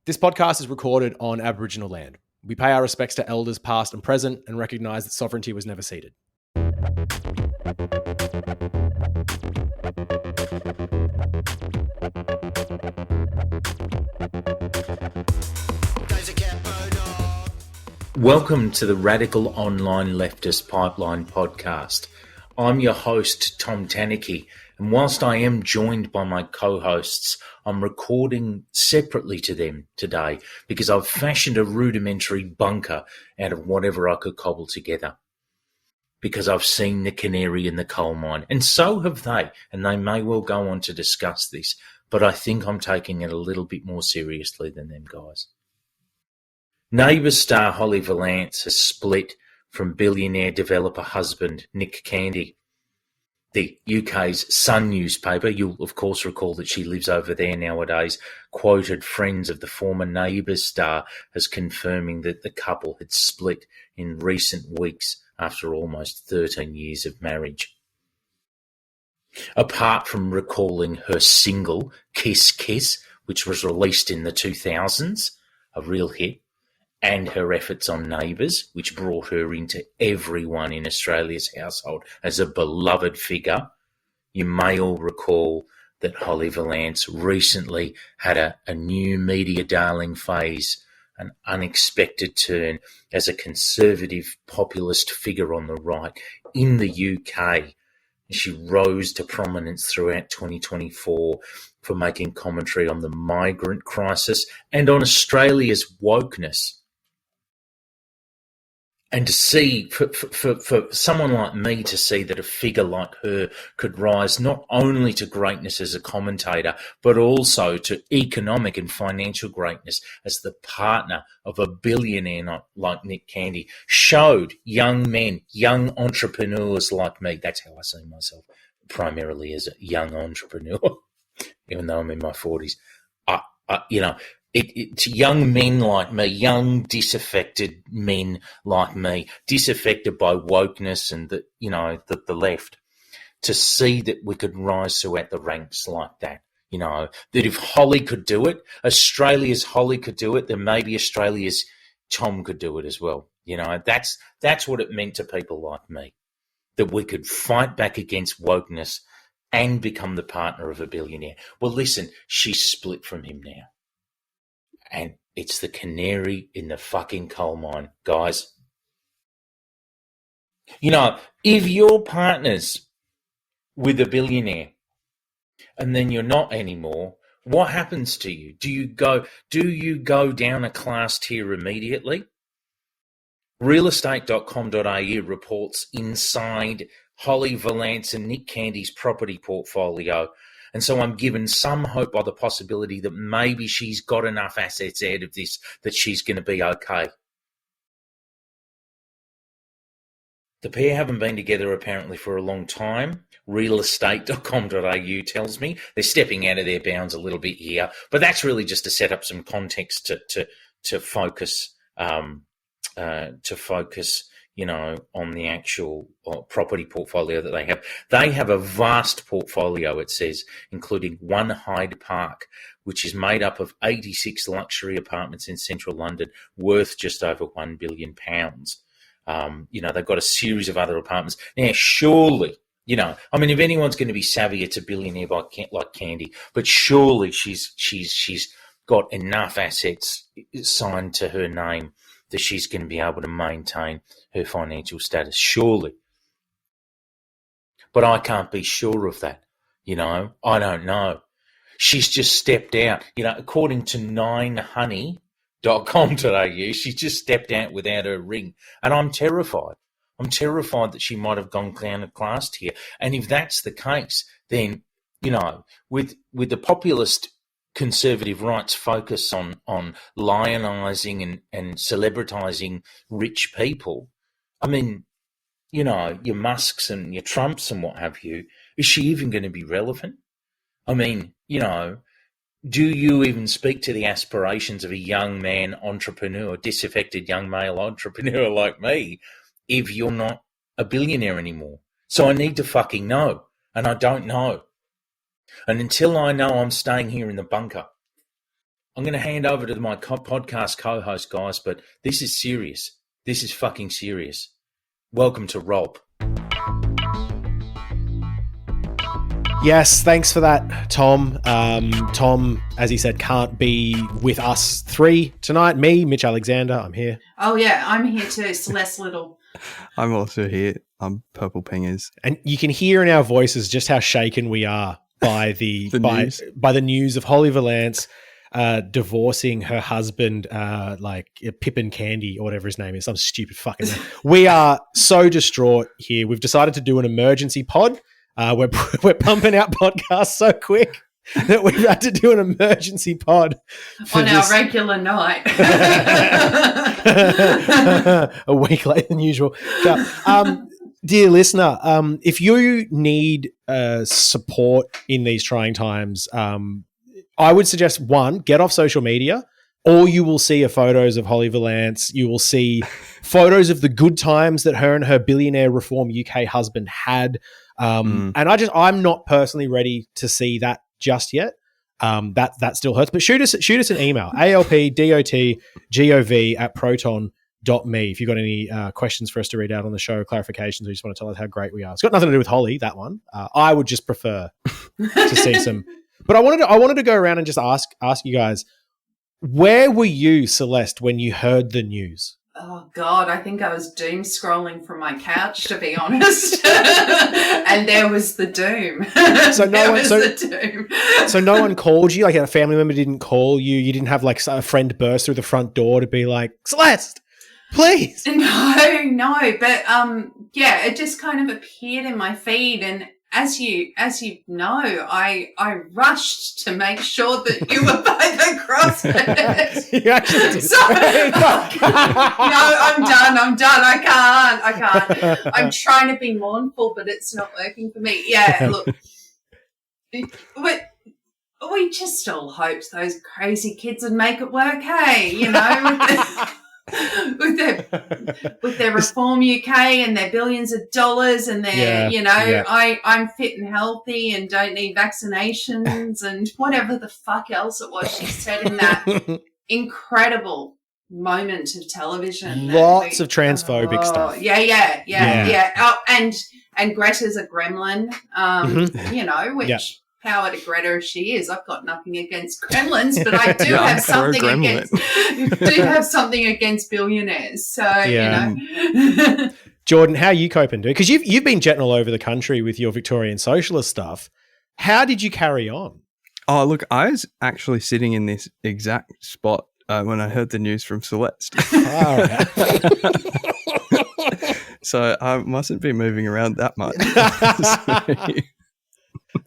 This podcast is recorded on Aboriginal land. We pay our respects to elders past and present and recognise that sovereignty was never ceded. Welcome to the Radical Online Leftist Pipeline podcast. I'm your host, Tom Taniki, and whilst I am joined by my co-hosts, I'm recording separately to them today because I've fashioned a rudimentary bunker out of whatever I could cobble together. Because I've seen the canary in the coal mine, and so have they, and they may well go on to discuss this, but I think I'm taking it a little bit more seriously than them guys. Neighbours star Holly Valance has split from billionaire developer husband Nick Candy. The UK's Sun newspaper, you'll of course recall that she lives over there nowadays, quoted friends of the former Neighbours star as confirming that the couple had split in recent weeks after almost 13 years of marriage. Apart from recalling her single, Kiss Kiss, which was released in the 2000s, a real hit, and her efforts on Neighbours, which brought her into everyone in Australia's household as a beloved figure, you may all recall that Holly Valance recently had a new media darling phase, an unexpected turn as a conservative populist figure on the right in the UK. She rose to prominence throughout 2024 for making commentary on the migrant crisis and on Australia's wokeness. And to see, for someone like me to see that a figure like her could rise not only to greatness as a commentator, but also to economic and financial greatness as the partner of a billionaire like Nick Candy, showed young men, young entrepreneurs like me, that's how I see myself, primarily as a young entrepreneur, even though I'm in my 40s, to young men like me, young disaffected men like me, disaffected by wokeness and the left, to see that we could rise throughout the ranks like that. That if Holly could do it, Australia's Holly could do it, then maybe Australia's Tom could do it as well. That's what it meant to people like me, that we could fight back against wokeness and become the partner of a billionaire. Well, listen, she's split from him now. And it's the canary in the fucking coal mine, guys. If you're partners with a billionaire and then you're not anymore, what happens to you? Do you go down a class tier immediately? Realestate.com.au reports inside Holly Valance and Nick Candy's property portfolio. And so I'm given some hope by the possibility that maybe she's got enough assets out of this that she's going to be okay. The pair haven't been together apparently for a long time. Realestate.com.au tells me they're stepping out of their bounds a little bit here, but that's really just to set up some context to focus on the actual property portfolio that they have. They have a vast portfolio, it says, including One Hyde Park, which is made up of 86 luxury apartments in central London, worth just over £1 billion. They've got a series of other apartments. Now, surely, if anyone's going to be savvy, it's a billionaire like Candy, but surely she's got enough assets signed to her name that she's going to be able to maintain her financial status, surely. But I can't be sure of that, I don't know. She's just stepped out, according to 9honey.com.au, she just stepped out without her ring. And I'm terrified. I'm terrified that she might have gone down a class tier. And if that's the case, then, with the populist conservative right's focus on lionising and celebritising rich people, your Musks and your Trumps and what have you, is she even going to be relevant? Do you even speak to the aspirations of a young man entrepreneur, disaffected young male entrepreneur like me, if you're not a billionaire anymore? So I need to fucking know, and I don't know. And until I know, I'm staying here in the bunker. I'm going to hand over to my podcast co-host, guys, but this is serious. This is fucking serious. Welcome to Rob. Yes, thanks for that, Tom. Tom, as he said, can't be with us three tonight. Me, Mitch Alexander, I'm here. Oh, yeah, I'm here too, Celeste Little. I'm also here. I'm Purple Pingers. And you can hear in our voices just how shaken we are by the by the news of Holly Valance divorcing her husband, like Pippin Candy or whatever his name is, some stupid fucking name. We are so distraught here. We've decided to do an emergency pod. We're pumping out podcasts so quick that we've had to do an emergency pod on our regular night. A week later than usual. Dear listener, if you need support in these trying times, I would suggest, one, get off social media. All you will see are photos of Holly Valance. You will see photos of the good times that her and her billionaire Reform UK husband had. And I'm not personally ready to see that just yet. That still hurts. But shoot us an email, alpdotgov@proton.me if you've got any questions for us to read out on the show, clarifications, or you just want to tell us how great we are. It's got nothing to do with Holly, that one. I would just prefer to see some. But I wanted to go around and just ask you guys, where were you, Celeste, when you heard the news? Oh, God, I think I was doom scrolling from my couch, to be honest. And there was the doom. So no one called you? Like a family member didn't call you? You didn't have like a friend burst through the front door to be like, Celeste, please? No. But, yeah, it just kind of appeared in my feed. And as you know, I rushed to make sure that you were by the crossbed. You actually did. No, I'm done. I can't. I'm trying to be mournful, but it's not working for me. Yeah, look, we just all hoped those crazy kids would make it work, hey, you know, with their Reform UK and their billions of dollars and their, I'm fit and healthy and don't need vaccinations and whatever the fuck else it was she said in that incredible moment of television. Lots of transphobic stuff. Yeah. Oh, and Greta's a gremlin, you know, which... Power to Greta if she is. I've got nothing against gremlins, but I do have something against billionaires. So you know, Jordan, how are you coping? Because you've been jetting all over the country with your Victorian socialist stuff. How did you carry on? Oh, look, I was actually sitting in this exact spot when I heard the news from Celeste. So I mustn't be moving around that much.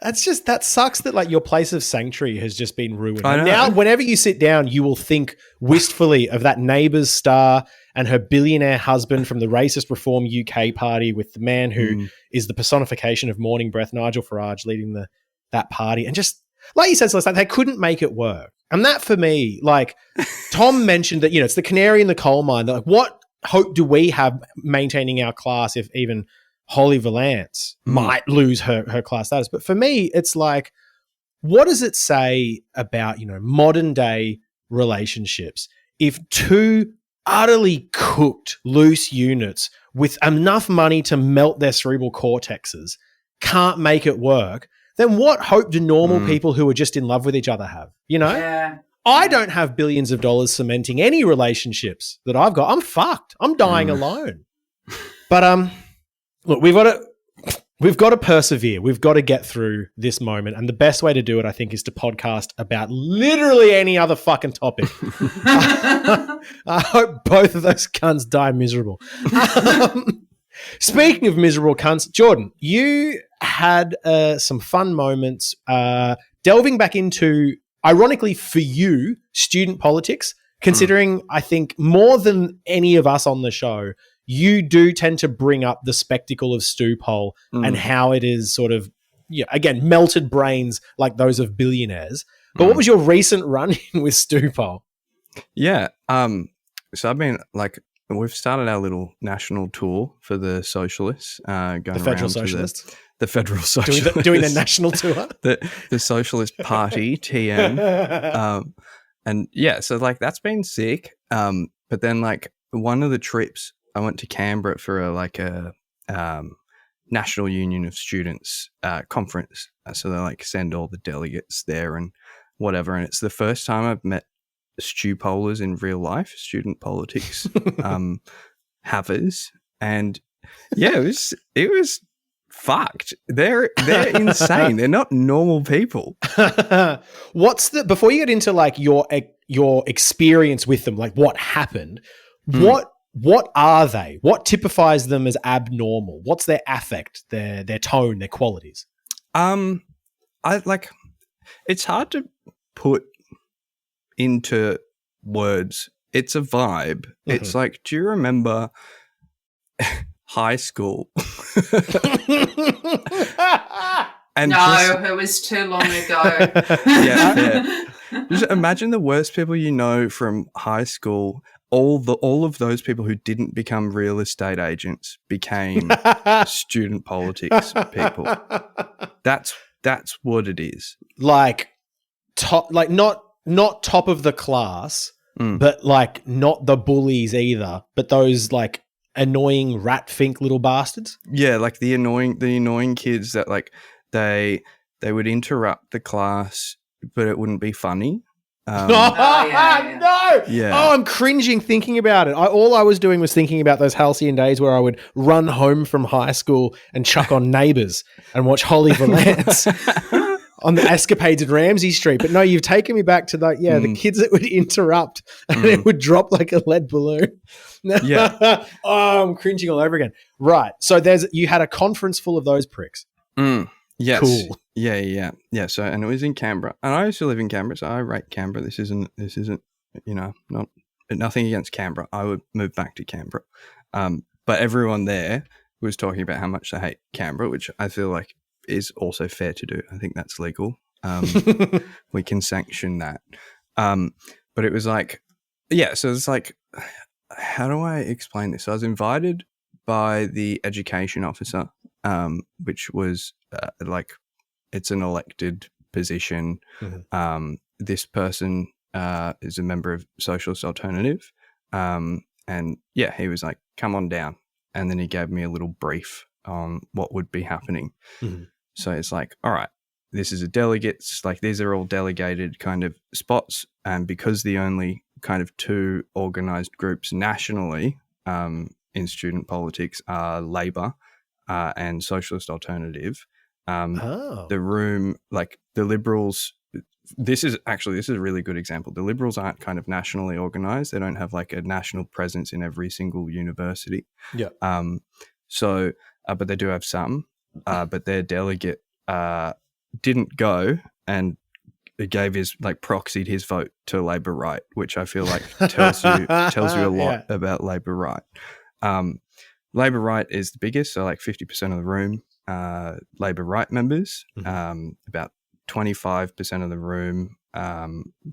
That sucks that like your place of sanctuary has just been ruined. I know. Now, whenever you sit down, you will think wistfully of that Neighbours star and her billionaire husband from the racist Reform UK party with the man who is the personification of morning breath, Nigel Farage, leading that party. And just like you said, Celeste, like, they couldn't make it work. And that for me, like Tom mentioned that, you know, it's the canary in the coal mine. That, like, what hope do we have maintaining our class if even Holly Valance might lose her class status? But for me, it's like, what does it say about, you know, modern day relationships if two utterly cooked loose units with enough money to melt their cerebral cortexes can't make it work? Then what hope do normal people who are just in love with each other have? You know? Yeah. I don't have billions of dollars cementing any relationships that I've got. I'm fucked. I'm dying alone. But look, we've got to persevere. We've got to get through this moment. And the best way to do it, I think, is to podcast about literally any other fucking topic. I hope both of those cunts die miserable. Speaking of miserable cunts, Jordan, you had some fun moments delving back into, ironically for you, student politics, considering I think more than any of us on the show, you do tend to bring up the spectacle of Stu Poll and how it is sort of, again, melted brains like those of billionaires. But what was your recent run-in with Stu Poll? Yeah. So I've been we've started our little national tour for the socialists. Going the federal socialists? The federal socialists. Doing the national tour? The Socialist Party, TM. And yeah, so like that's been sick. But then like one of the trips I went to Canberra for a National Union of Students conference. So they like send all the delegates there and whatever. And it's the first time I've met Stu Polars in real life, student politics havers. And yeah, it was fucked. They're insane. They're not normal people. Before you get into like your experience with them, like what happened, what are they? What typifies them as abnormal? What's their affect, their tone, their qualities? It's hard to put into words. It's a vibe. Mm-hmm. It's like, do you remember high school? And no, it was too long ago. Yeah. Just imagine the worst people you know from high school. All of those people who didn't become real estate agents became student politics people. That's what it is. Like not top of the class, but like not the bullies either, but those like annoying rat fink little bastards. Yeah, like the annoying kids that like they would interrupt the class, but it wouldn't be funny. No! Yeah. Oh, I'm cringing thinking about it. All I was doing was thinking about those halcyon days where I would run home from high school and chuck on Neighbours and watch Holly Valance on the escapades at Ramsay Street. But no, you've taken me back to that. Yeah, the kids that would interrupt and it would drop like a lead balloon. Yeah. Oh, I'm cringing all over again. Right. So you had a conference full of those pricks. Yes. Cool. Yeah. So, and it was in Canberra, and I used to live in Canberra, so I rate Canberra. This isn't, nothing against Canberra. I would move back to Canberra. But everyone there was talking about how much they hate Canberra, which I feel like is also fair to do. I think that's legal. We can sanction that. But it was like, yeah. So it's like, how do I explain this? So I was invited by the education officer, which was it's an elected position. Mm-hmm. This person is a member of Socialist Alternative. And yeah, he was like, come on down. And then he gave me a little brief on what would be happening. Mm-hmm. So it's like, all right, this is a delegates, like these are all delegated kind of spots. And because the only kind of two organised groups nationally in student politics are Labor and Socialist Alternative, the room, like the Liberals, this is a really good example. The Liberals aren't kind of nationally organised. They don't have like a national presence in every single university. Yeah. But they do have some. But their delegate didn't go and gave proxied his vote to Labor Right, which I feel like tells you a lot about Labor Right. Labor Right is the biggest, so like 50% of the room, Labor Right members, about 25% of the room,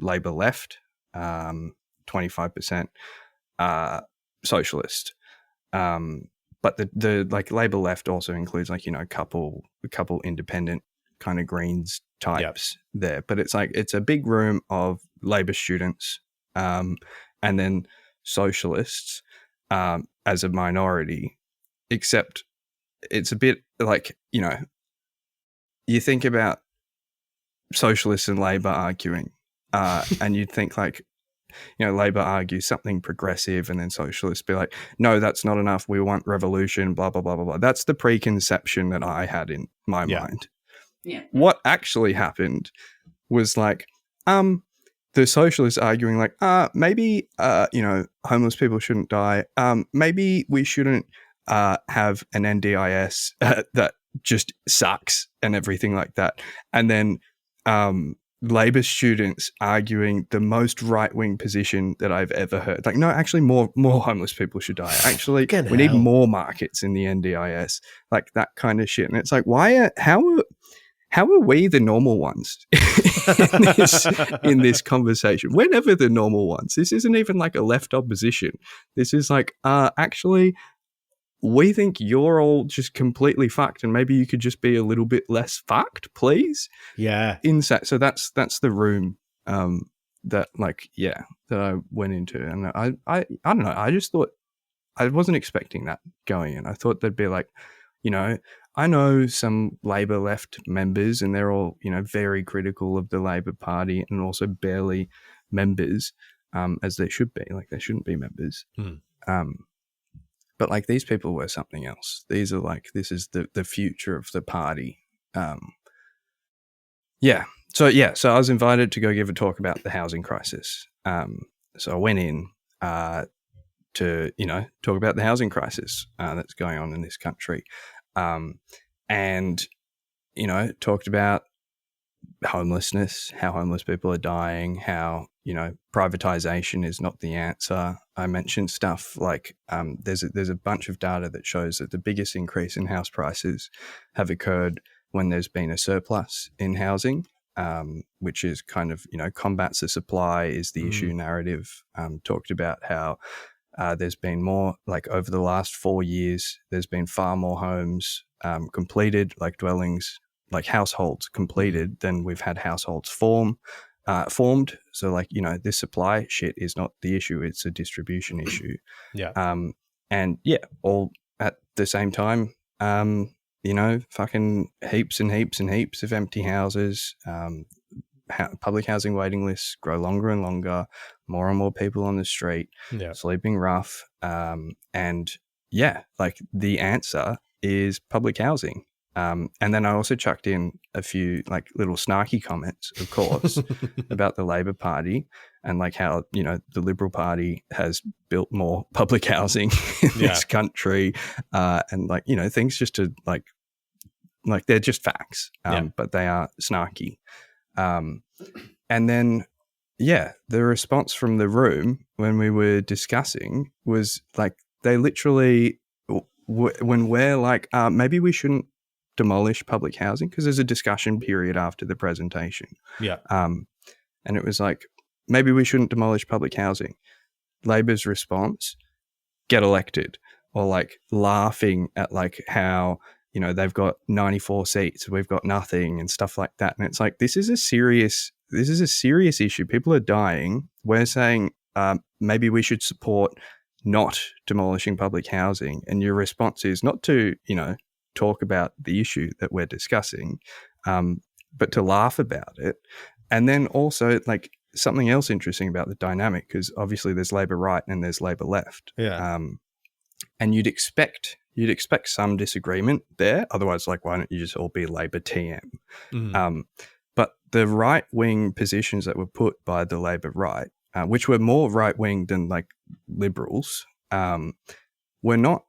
Labor Left, 25% Socialist. But the like Labor Left also includes like, a couple independent kind of Greens types there. But it's like, it's a big room of Labor students, and then Socialists as a minority, except it's a bit like, you think about Socialists and Labor arguing, and you'd think like, Labor argues something progressive and then Socialists be like, no, that's not enough. We want revolution, blah, blah, blah, blah, blah. That's the preconception that I had in my mind. Yeah. What actually happened was like, the Socialists arguing like, maybe, homeless people shouldn't die. Maybe we shouldn't have an NDIS that just sucks and everything like that. And then Labor students arguing the most right-wing position that I've ever heard. Like, no, actually more homeless people should die. Actually, we need more markets in the NDIS, like that kind of shit. And it's like, how are we the normal ones in this conversation? We're never the normal ones. This isn't even like a left opposition. This is like, actually, we think you're all just completely fucked, and maybe you could just be a little bit less fucked, please. Yeah. So that's the room that I went into, and I don't know. I just thought I wasn't expecting that going in. I thought there'd be like, I know some Labor left members, and they're all very critical of the Labor Party, and also barely members, as they should be. Like they shouldn't be members. But like these people were something else. These are like, this is the future of the party. So I was invited to go give a talk about the housing crisis. So I went in to talk about the housing crisis that's going on in this country, and talked about homelessness, how homeless people are dying, how privatization is not the answer. I mentioned stuff like there's a bunch of data that shows that the biggest increase in house prices have occurred when there's been a surplus in housing, which is kind of combats the supply is the issue narrative. Talked about how there's been more, like over the last 4 years, there's been far more homes completed, like dwellings, like households completed, than we've had households formed. So like, this supply shit is not the issue, it's a distribution issue. All at the same time, fucking heaps and heaps and heaps of empty houses, public housing waiting lists grow longer and longer, more and more people on the street, sleeping rough. Like the answer is public housing. And then I also chucked in a few like little snarky comments, of course, about the Labor Party and like how, the Liberal Party has built more public housing in this country. And like, things just to like they're just facts, but they are snarky. And then, the response from the room when we were discussing was like, they literally, when we're like, maybe we shouldn't demolish public housing, because there's a discussion period after the presentation. And it was like, maybe we shouldn't demolish public housing. Labor's response, get elected, or like laughing at like how, they've got 94 seats, we've got nothing and stuff like that. And it's like, this is a serious issue. People are dying. We're saying maybe we should support not demolishing public housing. And your response is not to, talk about the issue that we're discussing, but to laugh about it. And then also like something else interesting about the dynamic, because obviously there's Labor right and there's Labor left. And you'd expect some disagreement there. Otherwise, like, why don't you just all be Labor TM? But the right-wing positions that were put by the Labor right, which were more right-wing than like Liberals, were not.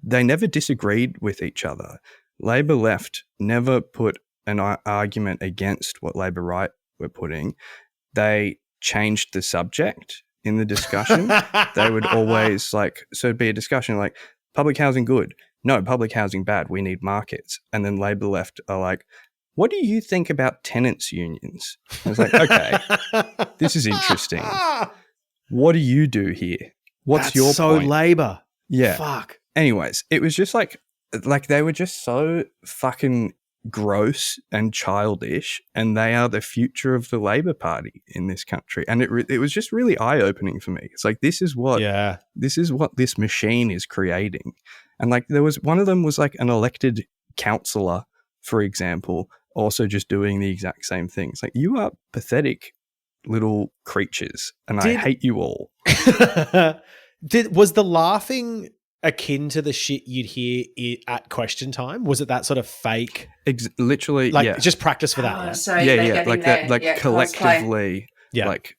They never disagreed with each other. Labor left never put an argument against what Labor right were putting. They changed the subject in the discussion. They would always so it'd be a discussion like, public housing good. No, public housing bad. We need markets. And then Labor left are like, what do you think about tenants unions? I was like, okay, this is interesting. What do you do here? What's your point? Labor. Yeah. Fuck. Anyways, it was just like they were just so fucking gross and childish, and they are the future of the Labor Party in this country. And it was just really eye-opening for me. It's like, this is what this machine is creating. And like there was one of them was like an elected councillor, for example, also just doing the exact same things. Like, you are pathetic little creatures, and I hate you all. Was the laughing akin to the shit you'd hear at question time? Was it that sort of fake? Literally, like just practice for that. Like that, like collectively, like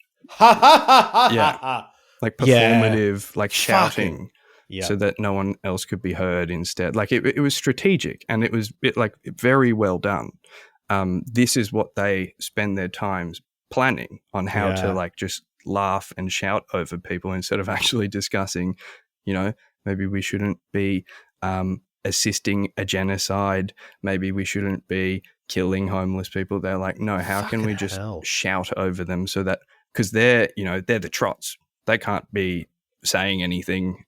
like performative, like shouting, so that no one else could be heard instead. Like it was strategic, and it was very well done. This is what they spend their times planning on, how to like just laugh and shout over people instead of actually discussing, maybe we shouldn't be assisting a genocide. Maybe we shouldn't be killing homeless people. They're like, no, how can we just shout over them so that, because they're the trots. They can't be saying anything.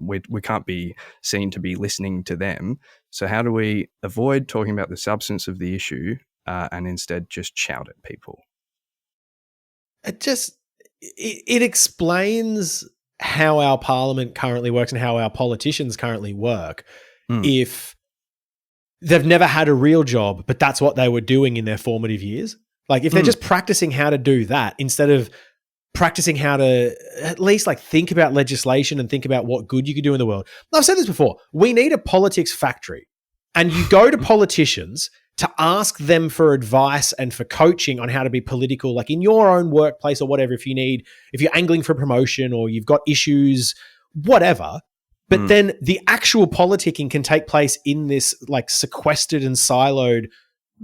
We can't be seen to be listening to them. So how do we avoid talking about the substance of the issue and instead just shout at people? it explains how our parliament currently works and how our politicians currently work. If they've never had a real job, but that's what they were doing in their formative years. Like if they're just practicing how to do that instead of practicing how to at least like think about legislation and think about what good you could do in the world. I've said this before. We need a politics factory, and you go to politicians to ask them for advice and for coaching on how to be political, like in your own workplace or whatever, if you're angling for promotion or you've got issues, whatever. But then the actual politicking can take place in this like sequestered and siloed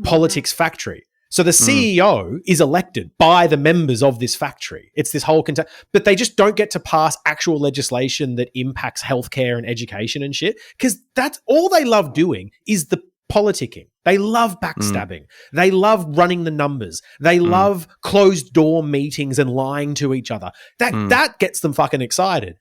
politics factory. So the CEO is elected by the members of this factory. It's this whole but they just don't get to pass actual legislation that impacts healthcare and education and shit, because that's all they love doing is the politicking. They love backstabbing. They love running the numbers. They love closed door meetings and lying to each other. That gets them fucking excited.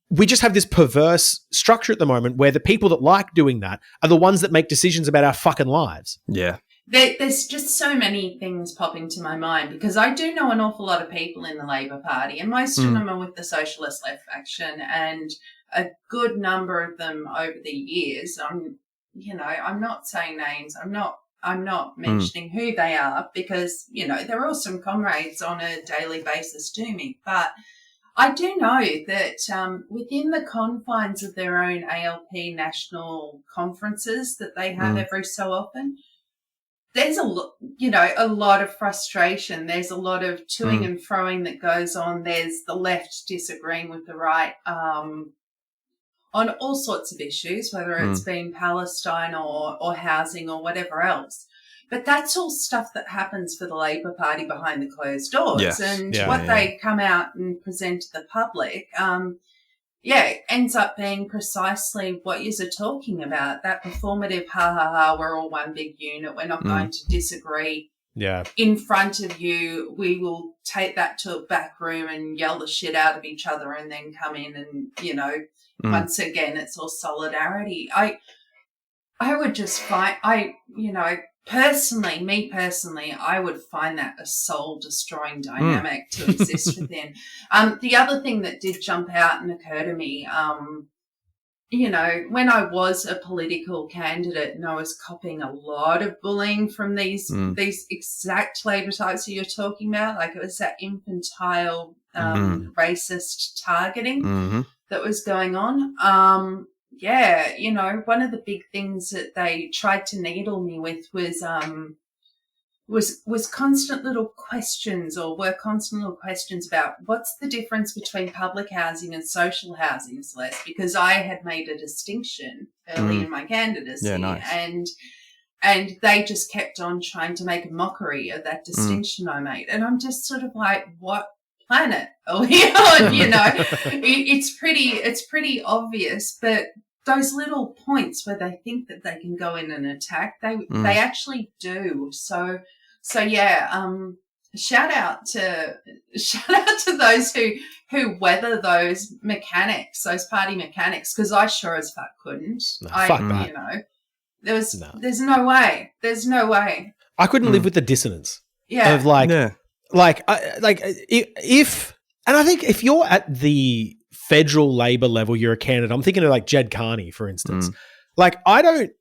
We just have this perverse structure at the moment where the people that like doing that are the ones that make decisions about our fucking lives. Yeah. There's just so many things popping to my mind, because I do know an awful lot of people in the Labor Party, and most of them are with the Socialist Left faction, and a good number of them over the years. I'm not saying names. I'm not mentioning who they are, because, they're awesome comrades on a daily basis to me. But I do know that within the confines of their own ALP national conferences that they have every so often, there's a lot of frustration. There's a lot of toing and froing that goes on. There's the left disagreeing with the right on all sorts of issues, whether it's been Palestine or housing or whatever else. But that's all stuff that happens for the Labor Party behind the closed doors. Yes. And they come out and present to the public, ends up being precisely what you're talking about, that performative, we're all one big unit, we're not going to disagree. Yeah. In front of you, we will take that to a back room and yell the shit out of each other and then come in and, once again, it's all solidarity. I would just find, personally, I would find that a soul-destroying dynamic to exist within. The other thing that did jump out and occur to me, when I was a political candidate and I was copying a lot of bullying from these exact Labor types that you're talking about, like it was that infantile, racist targeting that was going on. One of the big things that they tried to needle me with was constant little questions about what's the difference between public housing and social housing, Celeste, because I had made a distinction early in my candidacy. Yeah, nice. And they just kept on trying to make a mockery of that distinction I made. And I'm just sort of like, what planet are we on? It's pretty obvious, but those little points where they think that they can go in and attack, they actually do. So shout out to those who weather those mechanics, those party mechanics, because I sure as fuck couldn't. Fuck that. There's no way. There's no way. I couldn't live with the dissonance. Yeah. Of if I think if you're at the federal Labor level, you're a candidate. I'm thinking of like Jed Carney, for instance. Like, I don't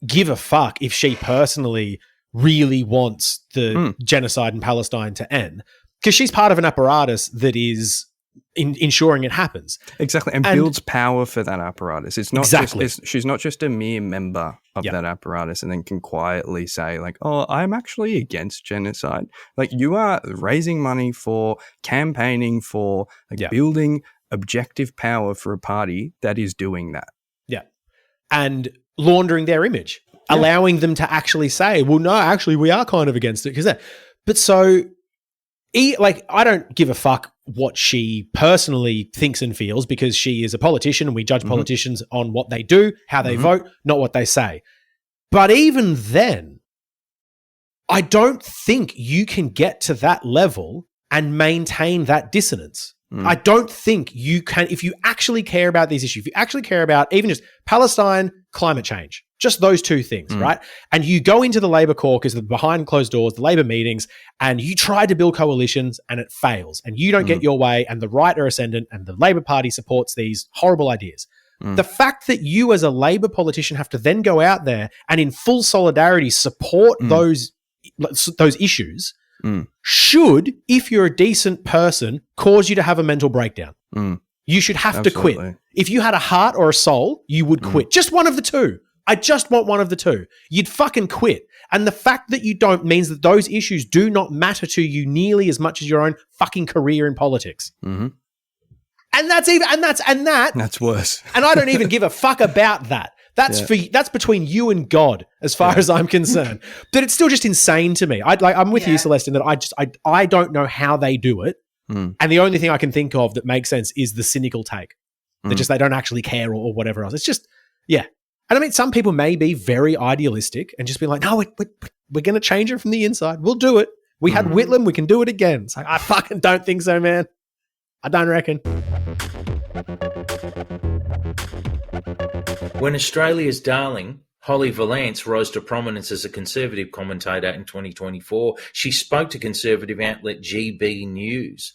give a fuck if she personally really wants the genocide in Palestine to end, because she's part of an apparatus that is ensuring it happens. Exactly. And builds power for that apparatus. It's not she's not just a mere member of that apparatus and then can quietly say like, oh, I'm actually against genocide. Like, you are raising money for campaigning for building objective power for a party that is doing that. Yeah. And laundering their image, allowing them to actually say, well, no, actually we are kind of against it. I don't give a fuck what she personally thinks and feels, because she is a politician and we judge politicians on what they do, how they vote, not what they say. But even then, I don't think you can get to that level and maintain that dissonance. I don't think you can, if you actually care about these issues, if you actually care about even just Palestine, climate change, Just those two things, right? And you go into the Labor caucus, the behind closed doors, the Labor meetings, and you try to build coalitions and it fails and you don't get your way and the right are ascendant and the Labor Party supports these horrible ideas. The fact that you as a Labor politician have to then go out there and in full solidarity support those issues should, if you're a decent person, cause you to have a mental breakdown. You should have to quit. If you had a heart or a soul, you would quit. Just one of the two. I just want one of the two. You'd fucking quit. And the fact that you don't means that those issues do not matter to you nearly as much as your own fucking career in politics. And that's worse. And I don't even give a fuck about that. That's between you and God, as far as I'm concerned. But it's still just insane to me. I'm with you, Celeste, in that I don't know how they do it. And the only thing I can think of that makes sense is the cynical take. They don't actually care or whatever else. It's just, And I mean, some people may be very idealistic and just be like, no, we're going to change it from the inside. We'll do it. We had Whitlam. We can do it again. It's like, I fucking don't think so, man. I don't reckon. When Australia's darling, Holly Valance, rose to prominence as a Conservative commentator in 2024, she spoke to Conservative outlet GB News.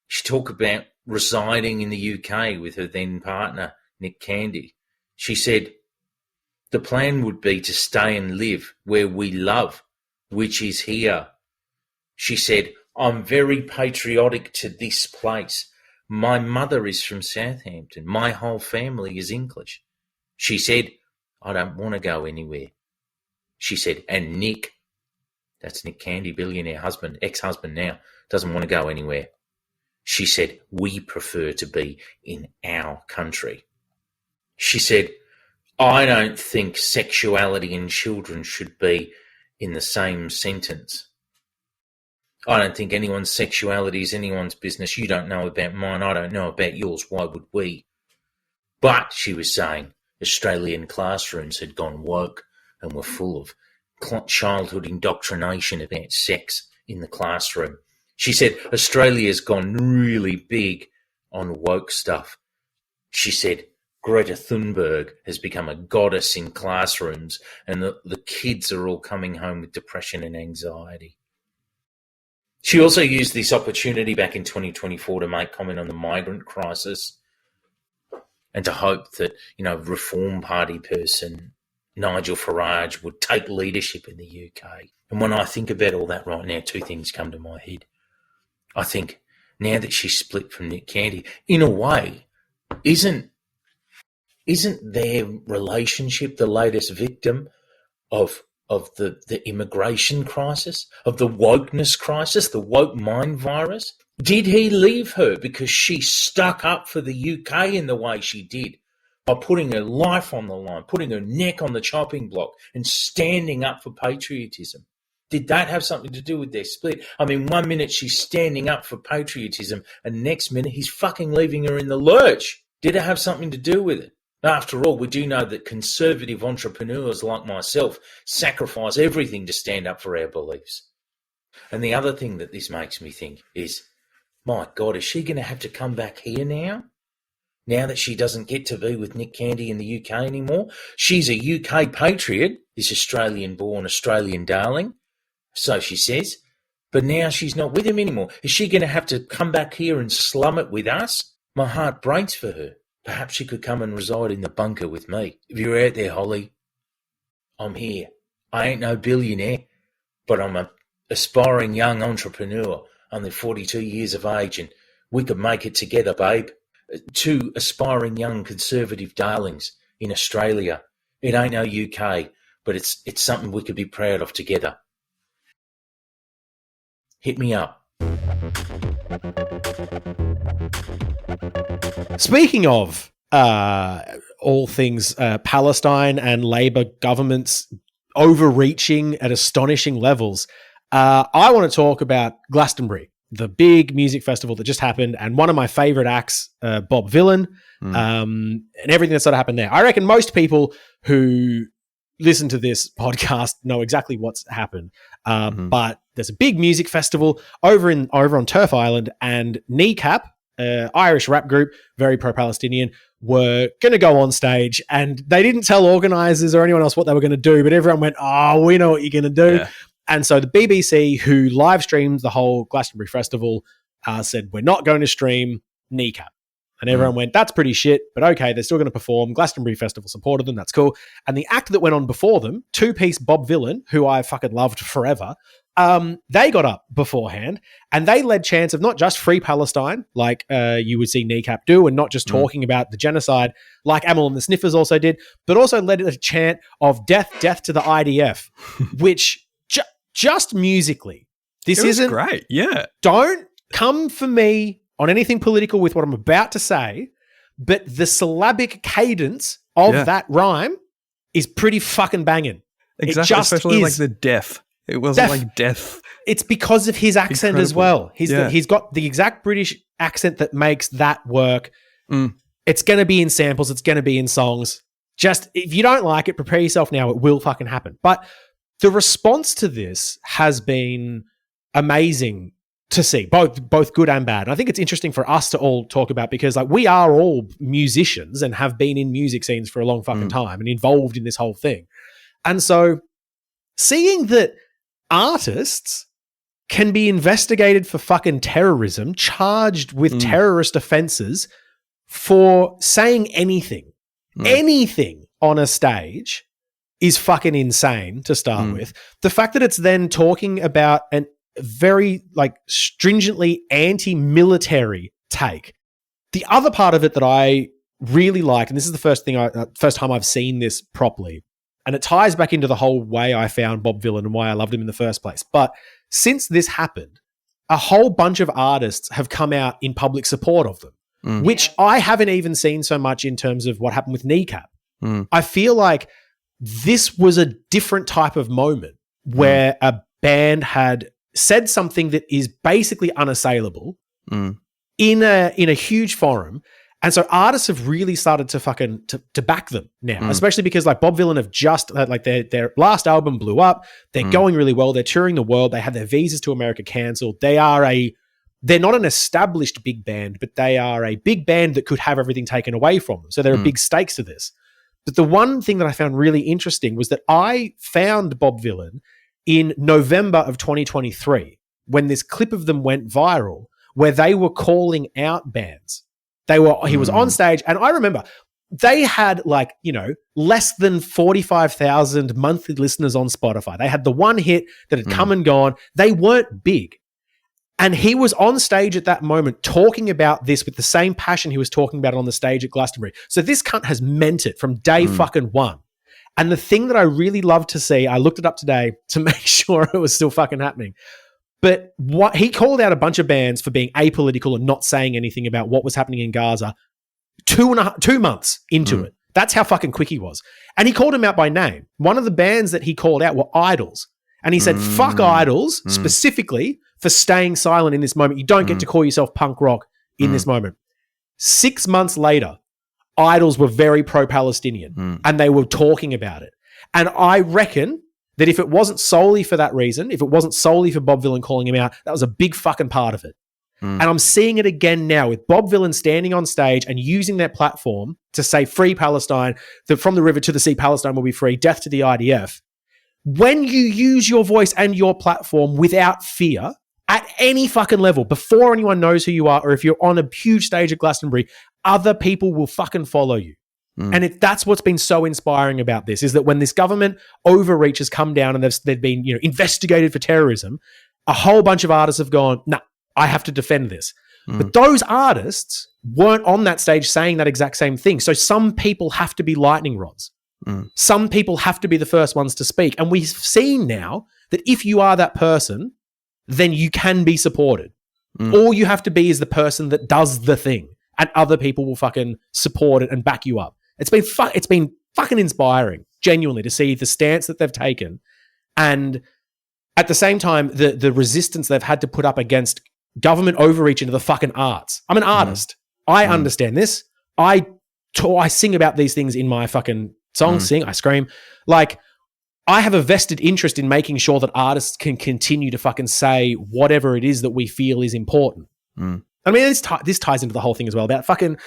She talked about residing in the UK with her then partner, Nick Candy. She said, the plan would be to stay and live where we love, which is here. She said, I'm very patriotic to this place. My mother is from Southampton. My whole family is English. She said, I don't want to go anywhere. She said, and Nick, that's Nick Candy, billionaire husband, ex-husband now, doesn't want to go anywhere. She said, we prefer to be in our country. She said, I don't think sexuality and children should be in the same sentence. I don't think anyone's sexuality is anyone's business. You don't know about mine. I don't know about yours. Why would we? But, she was saying, Australian classrooms had gone woke and were full of childhood indoctrination about sex in the classroom. She said, Australia's gone really big on woke stuff. She said, Greta Thunberg has become a goddess in classrooms and the kids are all coming home with depression and anxiety. She also used this opportunity back in 2024 to make comment on the migrant crisis and to hope that, Reform Party person Nigel Farage would take leadership in the UK. And when I think about all that right now, two things come to my head. I think now that she's split from Nick Candy, in a way, isn't their relationship the latest victim of the immigration crisis, of the wokeness crisis, the woke mind virus? Did he leave her because she stuck up for the UK in the way she did, by putting her life on the line, putting her neck on the chopping block and standing up for patriotism? Did that have something to do with their split? I mean, 1 minute she's standing up for patriotism and next minute he's fucking leaving her in the lurch. Did it have something to do with it? After all, we do know that conservative entrepreneurs like myself sacrifice everything to stand up for our beliefs. And the other thing that this makes me think is, my God, is she going to have to come back here now? Now that she doesn't get to be with Nick Candy in the UK anymore? She's a UK patriot, this Australian-born Australian darling, so she says, but now she's not with him anymore. Is she going to have to come back here and slum it with us? My heart breaks for her. Perhaps she could come and reside in the bunker with me. If you're out there, Holly, I'm here. I ain't no billionaire, but I'm an aspiring young entrepreneur, only 42 years of age, and we could make it together, babe. Two aspiring young conservative darlings in Australia. It ain't no UK, but it's something we could be proud of together. Hit me up. Speaking of all things Palestine and Labor governments overreaching at astonishing levels, I want to talk about Glastonbury, the big music festival that just happened, and one of my favorite acts, Bob Vylan, and everything that sort of happened there. I reckon most people who listen to this podcast know exactly what's happened, but there's a big music festival over on Turf Island, and Kneecap, Irish rap group, very pro-Palestinian, were going to go on stage, and they didn't tell organisers or anyone else what they were going to do, but everyone went, oh, we know what you're going to do. Yeah. And so the BBC, who live streamed the whole Glastonbury Festival, said, we're not going to stream Kneecap. And everyone went, that's pretty shit, but okay, they're still going to perform. Glastonbury Festival supported them, that's cool. And the act that went on before them, two-piece Bob Vylan, who I fucking loved forever, they got up beforehand and they led chants of not just Free Palestine, like you would see Kneecap do, and not just talking about the genocide, like Amel and the Sniffers also did, but also led a chant of death to the IDF, which just musically, this isn't great. Yeah. Don't come for me on anything political with what I'm about to say, but the syllabic cadence of that rhyme is pretty fucking banging. Exactly, especially like the deaf. It wasn't like death. It's because of his accent as well. He's got the exact British accent that makes that work. It's going to be in samples. It's going to be in songs. Just, if you don't like it, prepare yourself now. It will fucking happen. But the response to this has been amazing to see, both good and bad. And I think it's interesting for us to all talk about, because like we are all musicians and have been in music scenes for a long fucking time and involved in this whole thing. And so seeing that artists can be investigated for fucking terrorism, charged with terrorist offenses for saying anything on a stage is fucking insane to start with. The fact that it's then talking about an very like stringently anti-military take. The other part of it that I really like, and this is the first time I've seen this properly, and it ties back into the whole way I found Bob Vylan and why I loved him in the first place. But since this happened, a whole bunch of artists have come out in public support of them, which I haven't even seen so much in terms of what happened with Kneecap. I feel like this was a different type of moment where a band had said something that is basically unassailable in a huge forum. And so artists have really started to fucking to back them now, especially because like Bob Vylan have just like their last album blew up. They're going really well. They're touring the world. They had their visas to America canceled. They're not an established big band, but they are a big band that could have everything taken away from them. So there are big stakes to this. But the one thing that I found really interesting was that I found Bob Vylan in November of 2023, when this clip of them went viral, where they were calling out bands. He was on stage, and I remember they had like, less than 45,000 monthly listeners on Spotify. They had the one hit that had come and gone. They weren't big. And he was on stage at that moment talking about this with the same passion he was talking about on the stage at Glastonbury. So this cunt has meant it from day fucking one. And the thing that I really love to see, I looked it up today to make sure it was still fucking happening. But what he called out a bunch of bands for being apolitical and not saying anything about what was happening in Gaza 2 months into it. That's how fucking quick he was. And he called them out by name. One of the bands that he called out were Idols. And he said, fuck Idols specifically for staying silent in this moment. You don't get to call yourself punk rock in this moment. 6 months later, Idols were very pro-Palestinian and they were talking about it. And I reckon that if it wasn't solely for that reason, if it wasn't solely for Bob Vylan calling him out, that was a big fucking part of it. And I'm seeing it again now with Bob Vylan standing on stage and using that platform to say free Palestine, that from the river to the sea, Palestine will be free, death to the IDF. When you use your voice and your platform without fear at any fucking level, before anyone knows who you are, or if you're on a huge stage at Glastonbury, other people will fucking follow you. And that's what's been so inspiring about this, is that when this government overreach has come down and they've been investigated for terrorism, a whole bunch of artists have gone, nah, I have to defend this. But those artists weren't on that stage saying that exact same thing. So some people have to be lightning rods. Some people have to be the first ones to speak. And we've seen now that if you are that person, then you can be supported. All you have to be is the person that does the thing, and other people will fucking support it and back you up. It's been fucking inspiring, genuinely, to see the stance that they've taken, and at the same time, the resistance they've had to put up against government overreach into the fucking arts. I'm an artist. I understand this. I sing about these things in my fucking songs. I scream. Like, I have a vested interest in making sure that artists can continue to fucking say whatever it is that we feel is important. I mean, this ties into the whole thing as well about fucking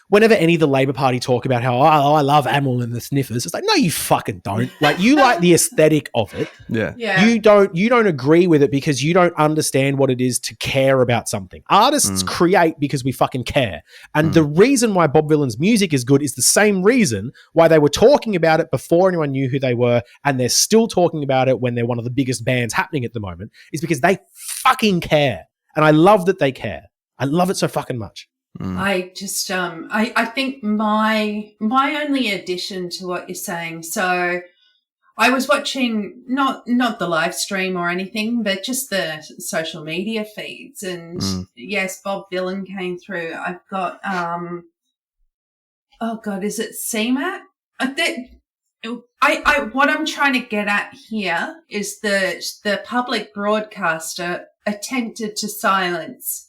whenever any of the Labor Party talk about how, I love Amel and the Sniffers, it's like, no, you fucking don't. Like, you like the aesthetic of it. Yeah. You don't agree with it because you don't understand what it is to care about something. Artists create because we fucking care. And the reason why Bob Dylan's music is good is the same reason why they were talking about it before anyone knew who they were, and they're still talking about it when they're one of the biggest bands happening at the moment, is because they fucking care. And I love that they care. I love it so fucking much. I just, I think my only addition to what you're saying. So I was watching not the live stream or anything, but just the social media feeds. And yes, Bob Dylan came through. I've got, oh God, is it CMAT? What I'm trying to get at here is the public broadcaster attempted to silence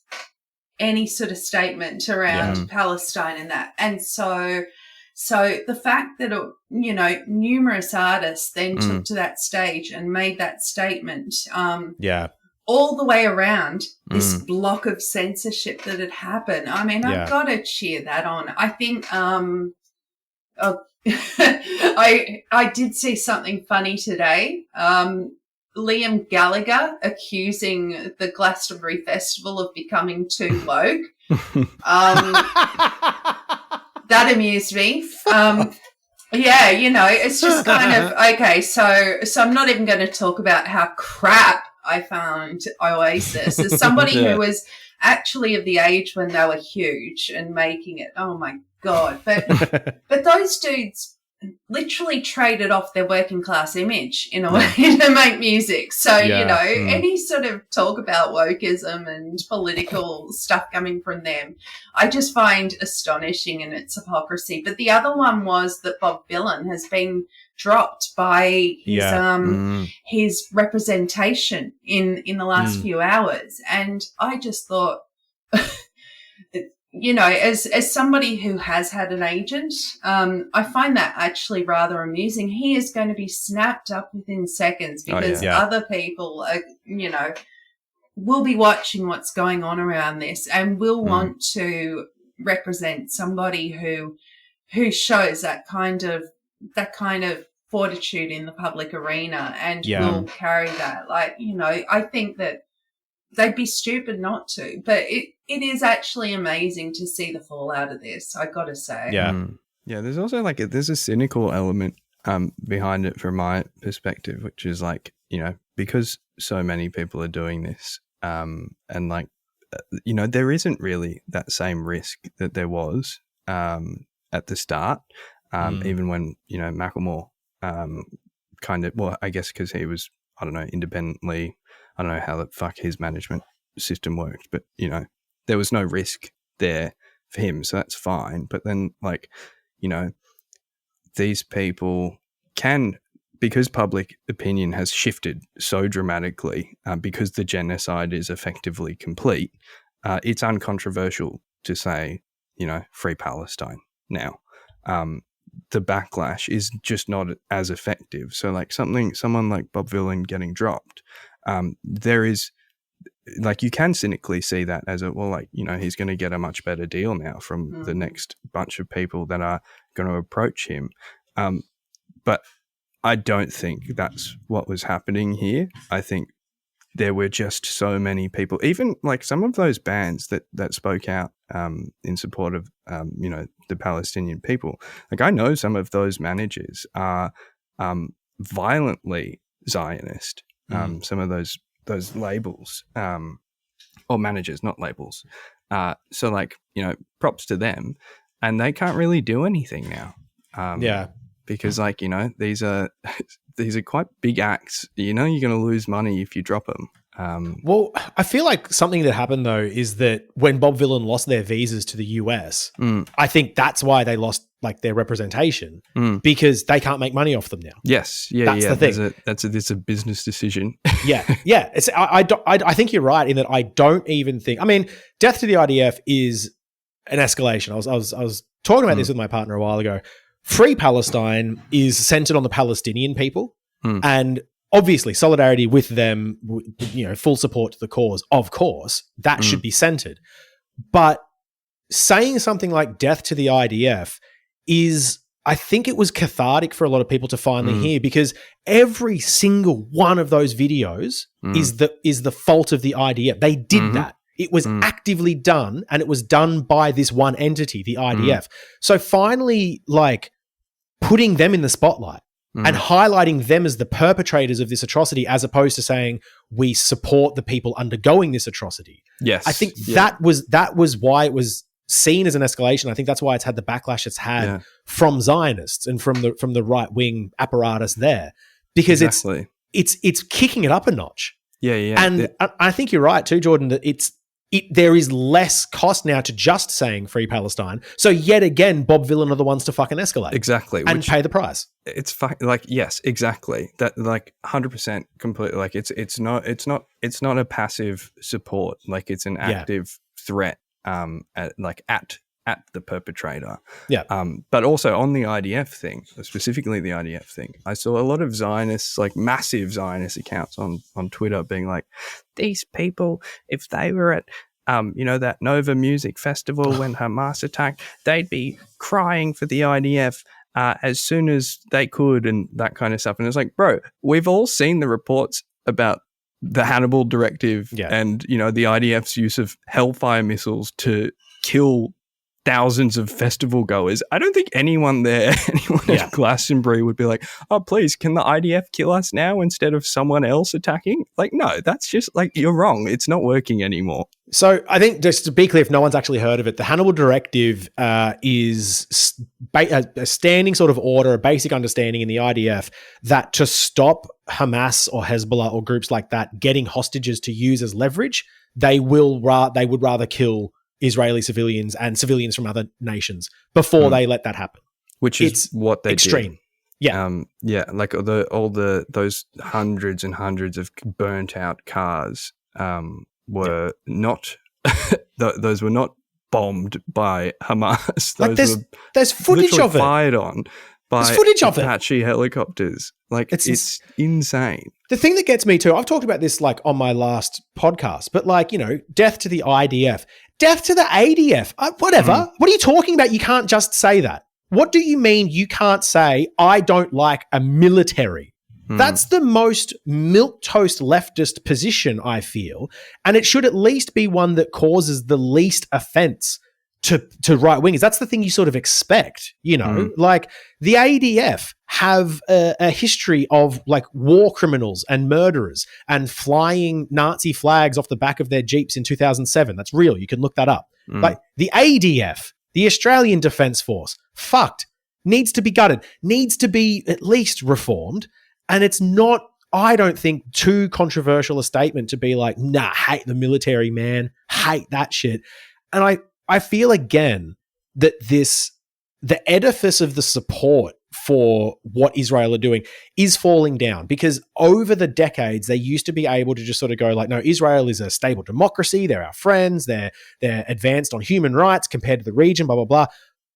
any sort of statement around Palestine and that. And so the fact that, numerous artists then took to that stage and made that statement, all the way around this block of censorship that had happened. I mean, I've got to cheer that on. I think, I did see something funny today. Liam Gallagher accusing the Glastonbury Festival of becoming too woke. That amused me. It's just kind of, okay, so I'm not even going to talk about how crap I found Oasis. As somebody who was actually of the age when they were huge and making it, oh my God. But those dudes literally traded off their working class image in a way to make music. So, any sort of talk about wokeism and political stuff coming from them, I just find astonishing in its hypocrisy. But the other one was that Bob Dylan has been dropped by his representation in the last few hours. And I just thought, as somebody who has had an agent, I find that actually rather amusing. He is going to be snapped up within seconds because other people are, will be watching what's going on around this and will want to represent somebody who shows that kind of fortitude in the public arena and will carry that. I think that they'd be stupid not to, but it is actually amazing to see the fallout of this, I gotta say. Yeah, there's also there's a cynical element behind it from my perspective, which is because so many people are doing this, and there isn't really that same risk that there was at the start, even when Macklemore I guess because he was, I don't know, independently. I don't know how the fuck his management system worked, but, there was no risk there for him, so that's fine. But then, these people can, because public opinion has shifted so dramatically, because the genocide is effectively complete, it's uncontroversial to say, free Palestine now. The backlash is just not as effective. So, someone like Bob Dylan getting dropped, there is, you can cynically see that as he's going to get a much better deal now from the next bunch of people that are going to approach him. But I don't think that's what was happening here. I think there were just so many people, even some of those bands that spoke out in support of, the Palestinian people. I know some of those managers are violently Zionist. Some of those labels, or managers, not labels. So props to them, and they can't really do anything now. Because these are quite big acts. You're going to lose money if you drop them. Well, I feel like something that happened though is that when Bob Dylan lost their visas to the US, I think that's why they lost their representation because they can't make money off them now. Yes, that's the thing. It's a business decision. yeah. It's I think you're right in that I don't even think. I mean, death to the IDF is an escalation. I was talking about this with my partner a while ago. Free Palestine is centered on the Palestinian people, and obviously solidarity with them. Full support to the cause. Of course, that should be centered. But saying something like death to the IDF is, I think it was cathartic for a lot of people to finally hear, because every single one of those videos is the fault of the IDF. They did that. It was actively done, and it was done by this one entity, the IDF. So finally, like, putting them in the spotlight and highlighting them as the perpetrators of this atrocity, as opposed to saying we support the people undergoing this atrocity. Yes. I think that was why it was seen as an escalation. I think that's why it's had the backlash it's had from Zionists and from the right wing apparatus there, because it's kicking it up a notch. Yeah. And I think you're right too, Jordan, that there is less cost now to just saying Free Palestine. So yet again, Bob Villan are the ones to fucking escalate. Exactly. And pay the price. It's like, yes, exactly. That, like, 100% completely. Like, it's not a passive support. Like, it's an active threat at the perpetrator. Yeah. But also on the IDF thing, specifically the IDF thing, I saw a lot of Zionists, like massive Zionist accounts on Twitter being like, these people, if they were at that Nova Music Festival when Hamas attacked, they'd be crying for the IDF as soon as they could, and that kind of stuff. And it's like, bro, we've all seen the reports about the Hannibal Directive and, the IDF's use of Hellfire missiles to kill thousands of festival goers. I don't think anyone at Glastonbury would be like, oh, please, can the IDF kill us now instead of someone else attacking? Like, no, that's just, like, you're wrong. It's not working anymore. So I think, just to be clear, if no one's actually heard of it, the Hannibal Directive is a standing sort of order, a basic understanding in the IDF that to stop Hamas or Hezbollah or groups like that getting hostages to use as leverage, they would rather kill Israeli civilians and civilians from other nations before they let that happen. Which is what they extreme. did. Yeah. Like those hundreds and hundreds of burnt out cars were not those were not bombed by Hamas. Those there's footage of it fired on by Apache helicopters. Like, it's insane. The thing that gets me too, I've talked about this like on my last podcast, but like, death to the IDF, death to the ADF, whatever. What are you talking about? You can't just say that. What do you mean you can't say, I don't like a military? That's the most milquetoast leftist position, I feel. And it should at least be one that causes the least offense to right wingers. That's the thing you sort of expect, like the ADF have a history of like war criminals and murderers and flying Nazi flags off the back of their Jeeps in 2007. That's real. You can look that up. Like the ADF, the Australian Defence Force, fucked, needs to be gutted, needs to be at least reformed. And it's not, I don't think, too controversial a statement to be like, nah, hate the military, man, hate that shit. And I feel again that the edifice of the support for what Israel are doing is falling down, because over the decades, they used to be able to just sort of go like, no, Israel is a stable democracy. They're our friends. They're advanced on human rights compared to the region, blah, blah, blah.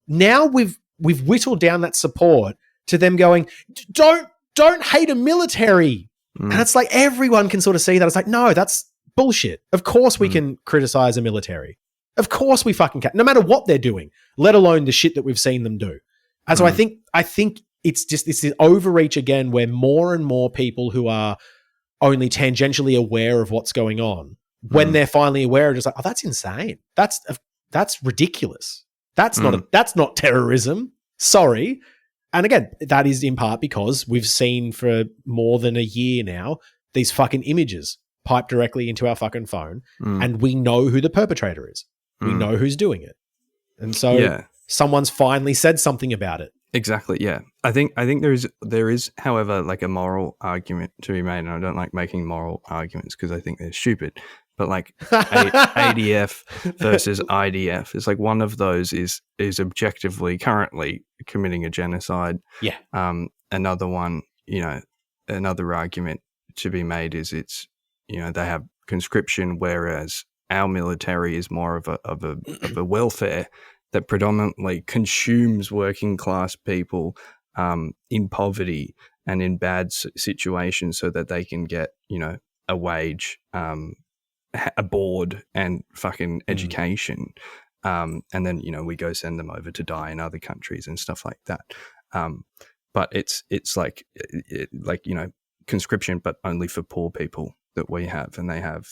Now we've whittled down that support to them going, don't hate a military. And it's like everyone can sort of see that. It's like, no, that's bullshit. Of course we can criticize a military. Of course we fucking can, no matter what they're doing, let alone the shit that we've seen them do. And so I think it's this overreach again, where more and more people who are only tangentially aware of what's going on, when they're finally aware, are just like, oh, that's insane. That's ridiculous. That's not terrorism. Sorry. And again, that is in part because we've seen for more than a year now these fucking images piped directly into our fucking phone, and we know who the perpetrator is. We know who's doing it. And so someone's finally said something about it. Exactly, yeah. I think there is, however, like a moral argument to be made, and I don't like making moral arguments because I think they're stupid. But like ADF versus IDF, it's like one of those is objectively currently committing a genocide. Yeah. Another one, another argument to be made is it's, they have conscription, whereas our military is more of a welfare that predominantly consumes working class people in poverty and in bad situations so that they can get, a wage a board and fucking education. And then, we go send them over to die in other countries and stuff like that. But it's like conscription, but only for poor people that we have. And they have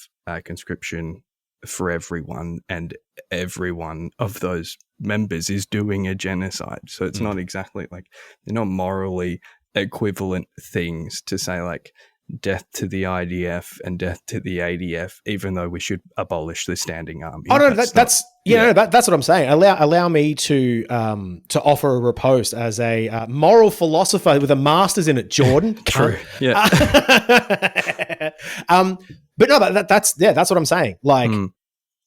conscription for everyone, and every one of those members is doing a genocide. So it's not exactly like, they're not morally equivalent things to say like death to the IDF and death to the ADF, even though we should abolish the standing army. Oh no, that's what I'm saying. Allow me to offer a riposte as a moral philosopher with a master's in it, Jordan. True. Yeah. But no, that's what I'm saying. Like,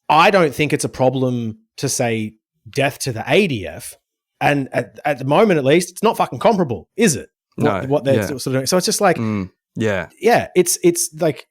I don't think it's a problem to say death to the ADF, and at the moment, at least, it's not fucking comparable, is it? What they're sort of doing. So it's just like, it's like,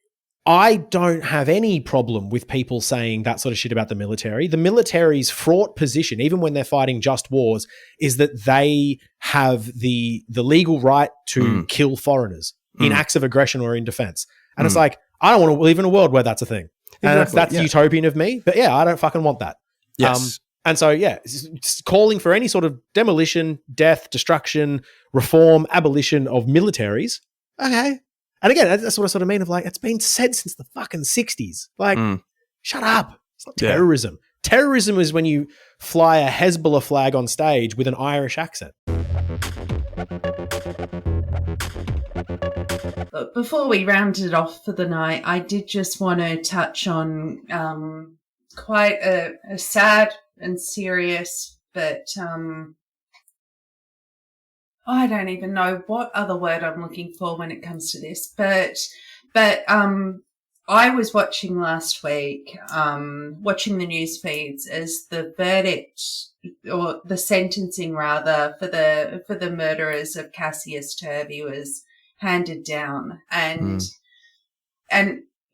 I don't have any problem with people saying that sort of shit about the military. The military's fraught position, even when they're fighting just wars, is that they have the legal right to kill foreigners in acts of aggression or in defense. And it's like, I don't want to live in a world where that's a thing. And that's utopian of me. But I don't fucking want that. Yes. And so, it's calling for any sort of demolition, death, destruction, reform, abolition of militaries. Okay. And again, that's what I sort of mean of like, it's been said since the fucking 60s. Like, shut up. It's not terrorism. Terrorism is when you fly a Hezbollah flag on stage with an Irish accent. Before we rounded it off for the night, I did just want to touch on quite a sad and serious, but I don't even know what other word I'm looking for when it comes to this. But I was watching last week, watching the news feeds as the verdict, or the sentencing rather, for the murderers of Cassius Turvey was handed down, and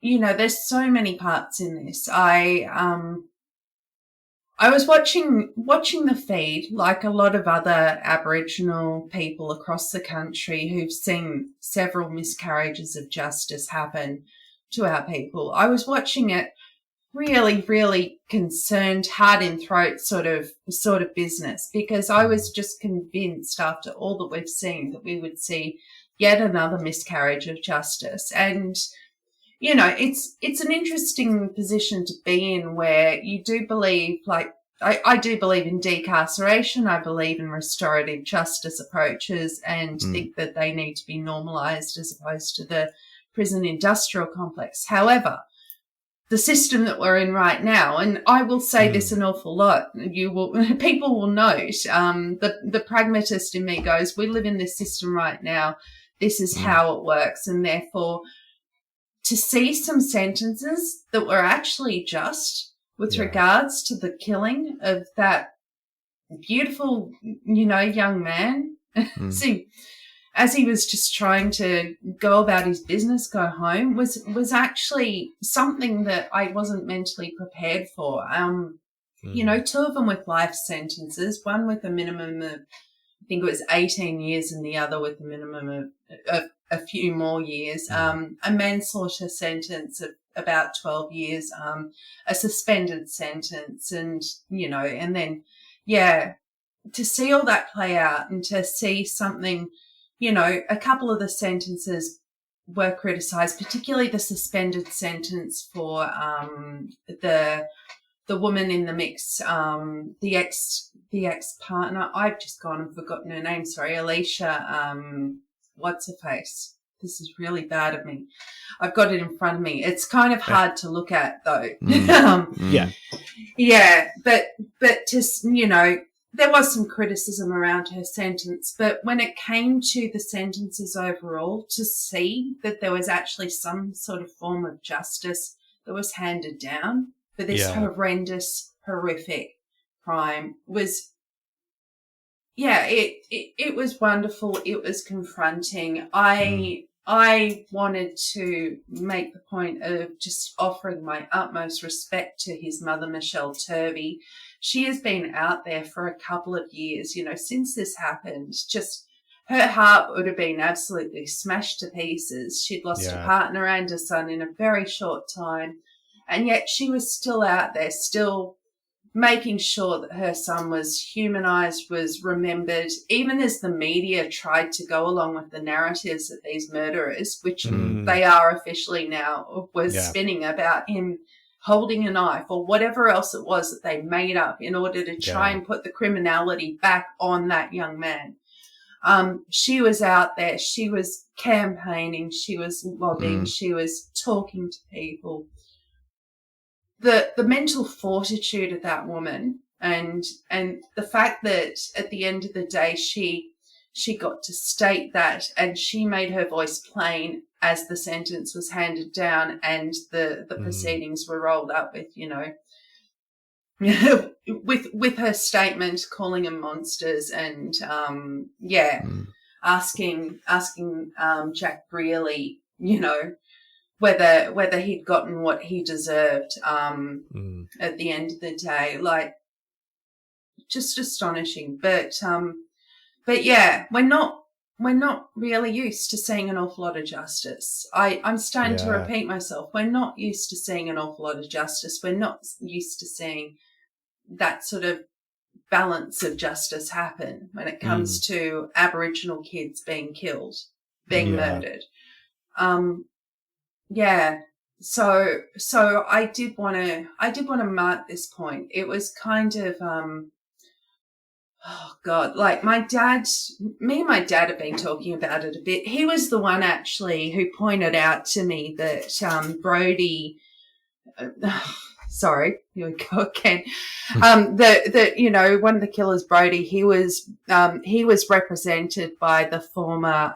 there's so many parts in this. I was watching the feed, like a lot of other Aboriginal people across the country who've seen several miscarriages of justice happen to our people. I was watching it really, really concerned, heart in throat sort of business, because I was just convinced after all that we've seen that we would see yet another miscarriage of justice. And it's an interesting position to be in, where you do believe, like, I do believe in decarceration. I believe in restorative justice approaches, and think that they need to be normalised as opposed to the prison industrial complex. However, the system that we're in right now, and I will say this an awful lot, people will note, the pragmatist in me goes, we live in this system right now. This is how it works, and therefore, to see some sentences that were actually just with regards to the killing of that beautiful, young man, see, as he was just trying to go about his business, go home, was actually something that I wasn't mentally prepared for. Two of them with life sentences, one with a minimum of, I think it was 18 years, and the other with a minimum of a few more years, a manslaughter sentence of about 12 years, a suspended sentence, and, and then, to see all that play out, and to see something, a couple of the sentences were criticised, particularly the suspended sentence for the woman in the mix, the ex-partner. I've just gone and forgotten her name. Sorry, Alicia, what's her face? This is really bad of me. I've got it in front of me. It's kind of hard to look at, though. But to, there was some criticism around her sentence, but when it came to the sentences overall, to see that there was actually some sort of form of justice that was handed down for this horrendous, horrific crime was, it was wonderful. It was confronting. I wanted to make the point of just offering my utmost respect to his mother, Michelle Turvey. She has been out there for a couple of years, since this happened. Just her heart would have been absolutely smashed to pieces. She'd lost a partner and a son in a very short time. And yet she was still out there, still making sure that her son was humanized, was remembered, even as the media tried to go along with the narratives that these murderers, which they are officially now, was spinning about him holding a knife or whatever else it was that they made up in order to try and put the criminality back on that young man. She was out there. She was campaigning. She was lobbying. She was talking to people. The mental fortitude of that woman and the fact that at the end of the day she got to state that, and she made her voice plain as the sentence was handed down and the proceedings were rolled up with, you know, with her statement calling them monsters and asking Jack Brearley, you know, whether he'd gotten what he deserved at the end of the day. Like, just astonishing. But yeah, we're not really used to seeing an awful lot of justice. I'm starting to repeat myself. We're not used to seeing an awful lot of justice. We're not used to seeing that sort of balance of justice happen when it comes to Aboriginal kids being killed, being murdered. So I did want to mark this point. It was kind of oh God, like me and my dad have been talking about it a bit. He was the one actually who pointed out to me that Brody sorry, here we go again. That you know, one of the killers, Brody, he was represented by the former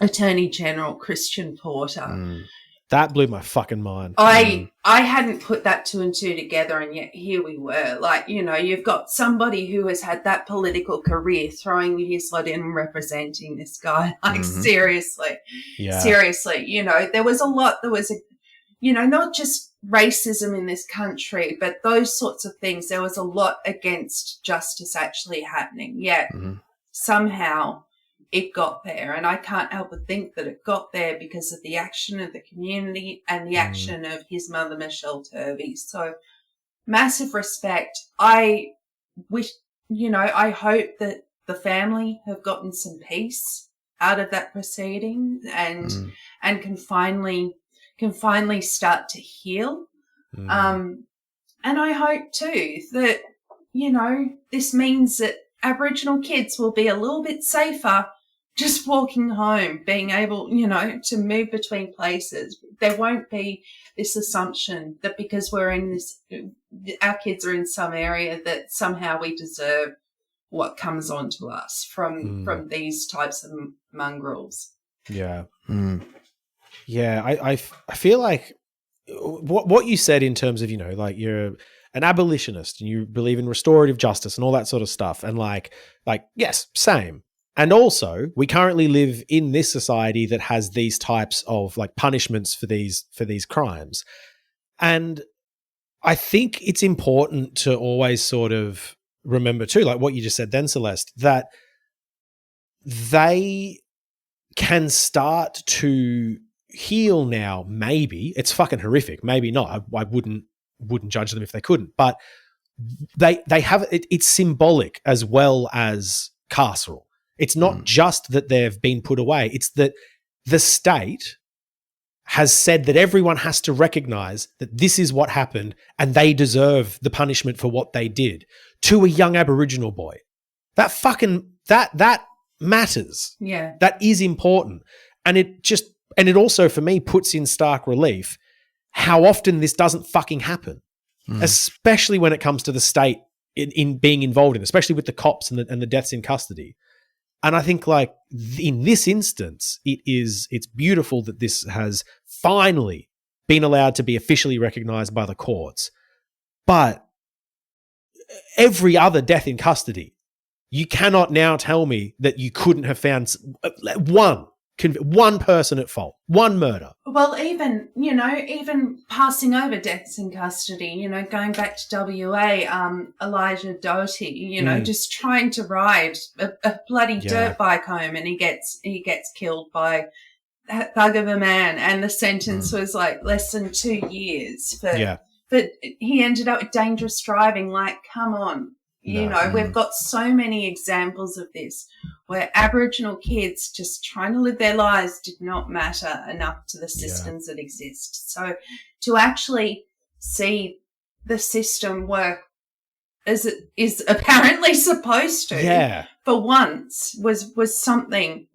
Attorney General Christian Porter. That blew my fucking mind. I hadn't put that two and two together, and yet here we were. Like, you know, you've got somebody who has had that political career throwing his lot in and representing this guy. Like, seriously, you know, there was you know, not just racism in this country, but those sorts of things. There was a lot against justice actually happening, yet somehow it got there. And I can't help but think that it got there because of the action of the community and the action of his mother, Michelle Turvey. So massive respect. I wish, you know, I hope that the family have gotten some peace out of that proceeding and can finally start to heal. And I hope too that, you know, this means that Aboriginal kids will be a little bit safer just walking home, being able, you know, to move between places. There won't be this assumption that because we're in this, our kids are in some area, that somehow we deserve what comes on to us from these types of mongrels. Yeah. Yeah, I feel like what you said in terms of, you know, like you're an abolitionist and you believe in restorative justice and all that sort of stuff. And like, yes, same. And also we currently live in this society that has these types of like punishments for these crimes. And I think it's important to always sort of remember too, like what you just said then, Celeste, that they can start to heal now. Maybe it's fucking horrific. Maybe not. I wouldn't judge them if they couldn't, but they have it. It's symbolic as well as carceral. It's not just that they've been put away. It's that the state has said that everyone has to recognize that this is what happened and they deserve the punishment for what they did to a young Aboriginal boy. That matters. Yeah. That is important. And it also for me puts in stark relief how often this doesn't fucking happen, especially when it comes to the state in being involved in, especially with the cops and the deaths in custody. And I think like in this instance, it's beautiful that this has finally been allowed to be officially recognized by the courts. But every other death in custody, you cannot now tell me that you couldn't have found one person at fault, one murder. Well, even passing over deaths in custody, you know, going back to WA, Elijah Doty, you know, just trying to ride a bloody dirt bike home, and he gets killed by thug of a man, and the sentence was like less than 2 years Yeah. but he ended up with dangerous driving. Like, come on. You know, we've got so many examples of this where Aboriginal kids just trying to live their lives did not matter enough to the systems that exist. So to actually see the system work as it is apparently supposed to, for once, was something.